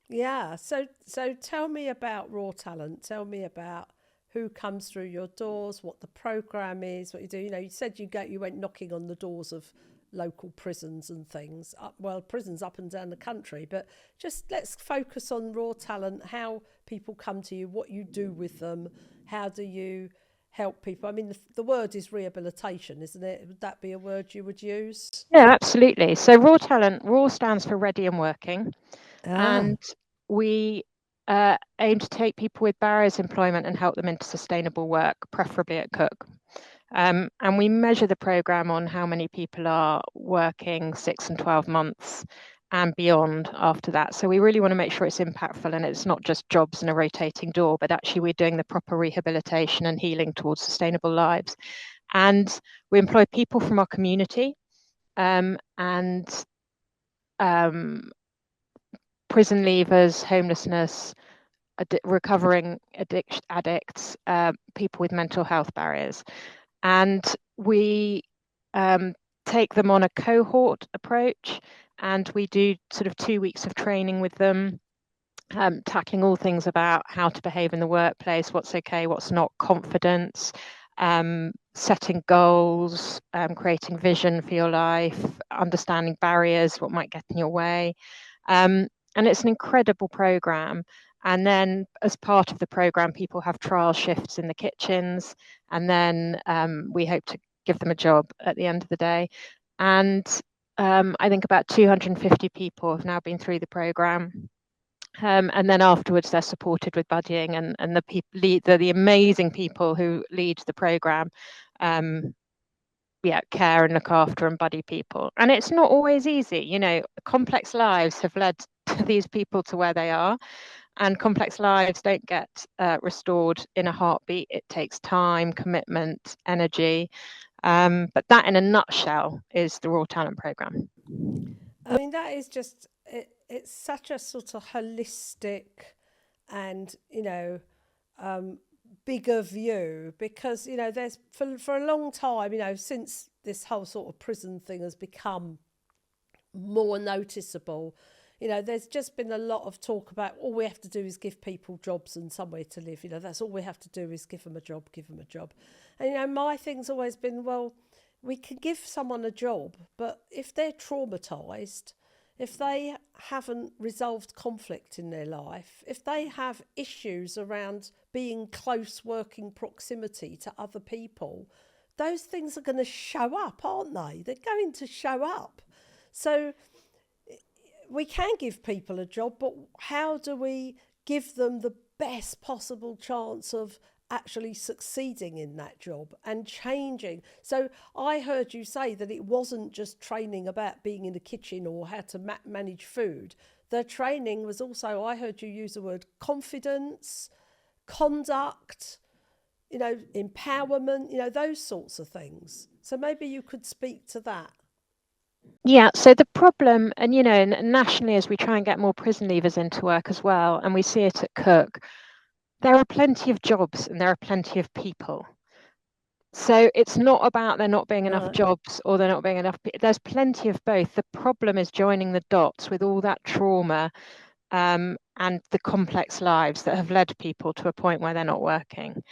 Yeah. So tell me about Raw Talent. Tell me about who comes through your doors, what the program is, what you do. You know, you said you went knocking on the doors of local prisons and things. Well, prisons up and down the country, but just let's focus on Raw Talent. How people come to you, what you do with them, how do you help people? I mean, the word is rehabilitation, isn't it? Would that be a word you would use? Yeah, absolutely. So Raw Talent, Raw stands for Ready and Working, Ah, and we aim to take people with barriers to employment and help them into sustainable work, preferably at Cook. And we measure the program on how many people are working 6 and 12 months and beyond after that. So we really want to make sure it's impactful and it's not just jobs and a rotating door, but actually we're doing the proper rehabilitation and healing towards sustainable lives. And we employ people from our community, and um, prison leavers, homelessness, recovering addicts, people with mental health barriers. And we um, take them on a cohort approach, and we do sort of 2 weeks of training with them, tackling all things about how to behave in the workplace, what's okay, what's not, confidence, setting goals, creating vision for your life, understanding barriers, what might get in your way. Um, and it's an incredible program. And then, as part of the program, people have trial shifts in the kitchens, and then we hope to give them a job at the end of the day. And I think about 250 people have now been through the program. And then afterwards, they're supported with buddying, and the people the amazing people who lead the program, um, yeah, care and look after and buddy people. And it's not always easy, you know. Complex lives have led to these people to where they are, and complex lives don't get restored in a heartbeat. It takes time, commitment, energy. But that, in a nutshell, is the Raw Talent Program. I mean, that is just it's such a sort of holistic and um, bigger view because there's for a long time since this whole sort of prison thing has become more noticeable. There's just been a lot of talk about all we have to do is give people jobs and somewhere to live. That's all we have to do is give them a job, give them a job. And my thing's always been, well, we can give someone a job, but if they're traumatized, if they haven't resolved conflict in their life, if they have issues around being close working proximity to other people, those things are going to show up, aren't they? They're going to show up. So we can give people a job, but how do we give them the best possible chance of actually succeeding in that job and changing? So I heard you say that it wasn't just training about being in the kitchen or how to manage food. The training was also, I heard you use the word confidence, conduct, empowerment, those sorts of things. So maybe you could speak to that. Yeah, so the problem, and nationally, as we try and get more prison leavers into work as well, and we see it at Cook, there are plenty of jobs and there are plenty of people. So it's not about there not being enough Right. jobs or there not being enough. There's plenty of both. The problem is joining the dots with all that trauma, and the complex lives that have led people to a point where they're not working.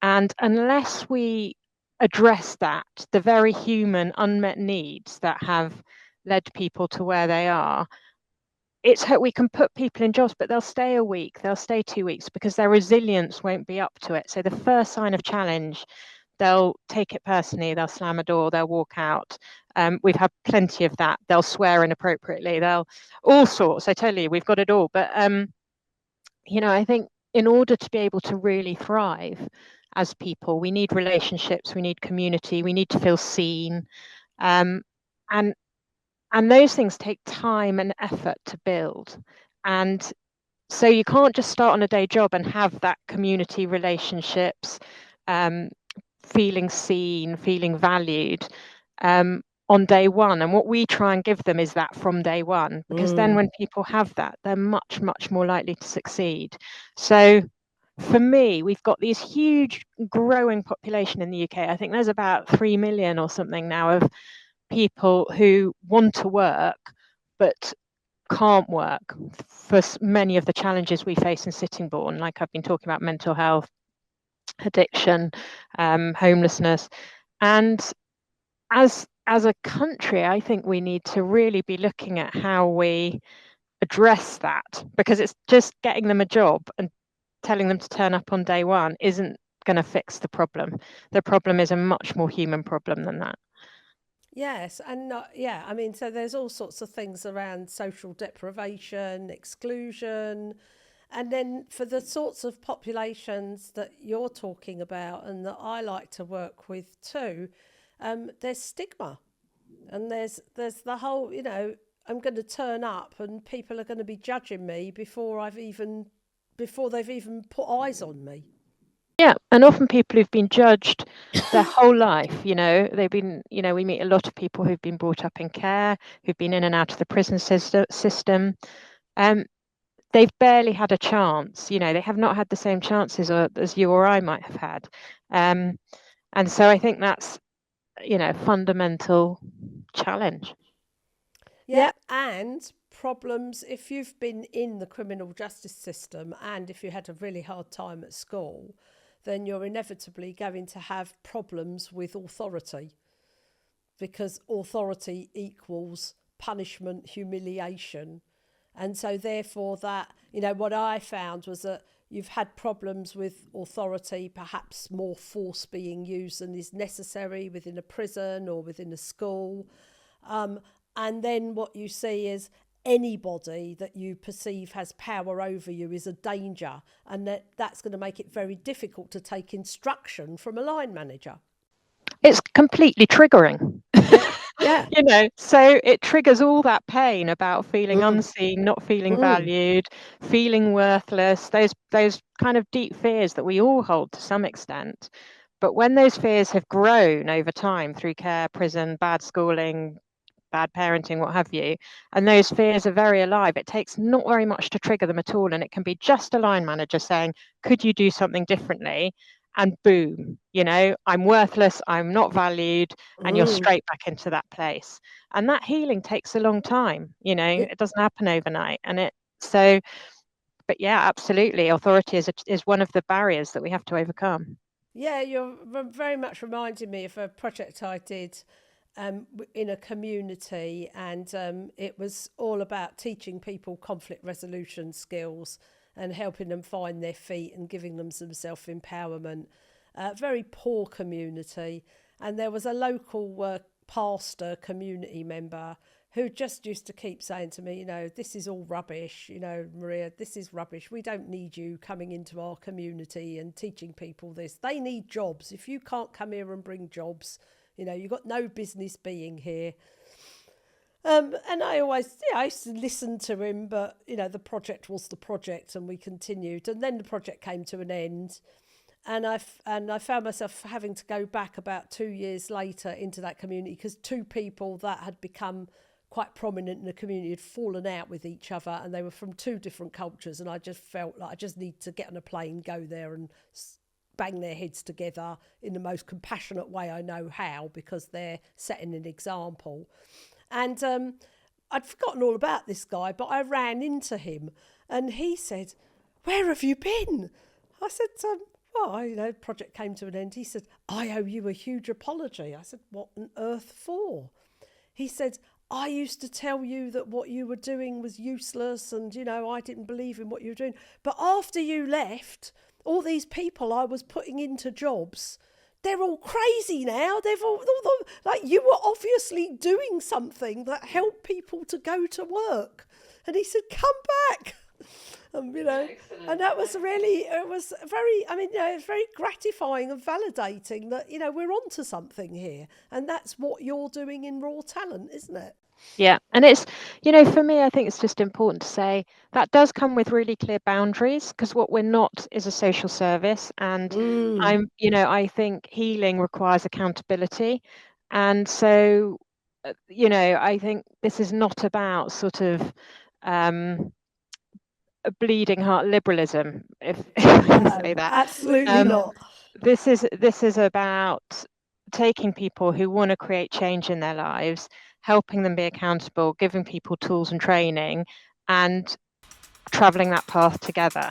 And unless we address that, the very human unmet needs that have led people to where they are, we can put people in jobs, but they'll stay a week, they'll stay 2 weeks because their resilience won't be up to it. So the first sign of challenge, they'll take it personally, they'll slam a door, they'll walk out. We've had plenty of that. They'll swear inappropriately, they'll all sorts. I tell you, we've got it all. But I think in order to be able to really thrive as people, we need relationships, we need community, we need to feel seen. Um, and and those things take time and effort to build. And so you can't just start on a day job and have that community relationships, um, feeling seen, feeling valued, um, on day one. And what we try and give them is that from day one, because then Mm. when people have that, they're much, much more likely to succeed. So for me, we've got these huge growing population in the UK. I think there's about 3 million or something now of people who want to work, but can't work for many of the challenges we face in Sittingbourne, like I've been talking about mental health, addiction, homelessness. And as a country, I think we need to really be looking at how we address that, because it's just getting them a job and telling them to turn up on day one isn't going to fix the problem. The problem is a much more human problem than that. Yes, and not, yeah, I mean, so there's all sorts of things around social deprivation, exclusion, and then for the sorts of populations that you're talking about and that I like to work with too, there's stigma, and there's the whole, I'm going to turn up and people are going to be judging me before they've even put eyes on me. Yeah, and often people who've been judged their whole life, they've been, we meet a lot of people who've been brought up in care, who've been in and out of the prison system. They've barely had a chance, they have not had the same chances as you or I might have had. And so I think that's, a fundamental challenge. Yeah, and problems if you've been in the criminal justice system and if you had a really hard time at school, then you're inevitably going to have problems with authority because authority equals punishment, humiliation. And so, therefore, that, what I found was that you've had problems with authority, perhaps more force being used than is necessary within a prison or within a school. Um, and then what you see is anybody that you perceive has power over you is a danger, and that's going to make it very difficult to take instruction from a line manager. It's completely triggering. Yeah. So it triggers all that pain about feeling unseen, not feeling valued, feeling worthless, those kind of deep fears that we all hold to some extent. But when those fears have grown over time through care, prison, bad schooling, bad parenting, what have you, and those fears are very alive, it takes not very much to trigger them at all. And it can be just a line manager saying, could you do something differently? And boom, I'm worthless, I'm not valued, and you're straight back into that place. And that healing takes a long time, it doesn't happen overnight. But yeah, absolutely, authority is one of the barriers that we have to overcome. Yeah, you're very much reminding me of a project I did in a community, and it was all about teaching people conflict resolution skills and helping them find their feet and giving them some self-empowerment. Very poor community, and there was a local pastor, community member, who just used to keep saying to me, this is all rubbish, Maria, this is rubbish. We don't need you coming into our community and teaching people this. They need jobs. If you can't come here and bring jobs, you've got no business being here. And I used to listen to him, but, the project was the project and we continued. And then the project came to an end. And I found myself having to go back about 2 years later into that community because two people that had become quite prominent in the community had fallen out with each other, and they were from two different cultures. And I just felt like I just need to get on a plane, go there and bang their heads together in the most compassionate way I know how, because they're setting an example. And I'd forgotten all about this guy, but I ran into him and he said, "Where have you been?" I said, well, project came to an end. He said, "I owe you a huge apology." I said, "What on earth for?" He said, "I used to tell you that what you were doing was useless and, I didn't believe in what you were doing. But after you left, all these people I was putting into jobs, they're all crazy now. They've all like, you were obviously doing something that helped people to go to work." And he said, "Come back." Excellent. And that was really, it was very, it's very gratifying and validating that, we're onto something here. And that's what you're doing in Raw Talent, isn't it? Yeah. And it's, for me, I think it's just important to say that does come with really clear boundaries, because what we're not is a social service. And I think healing requires accountability. And so, I think this is not about sort of a bleeding heart liberalism, if I can say that. Absolutely not. This is about taking people who want to create change in their lives, helping them be accountable, giving people tools and training, and traveling that path together.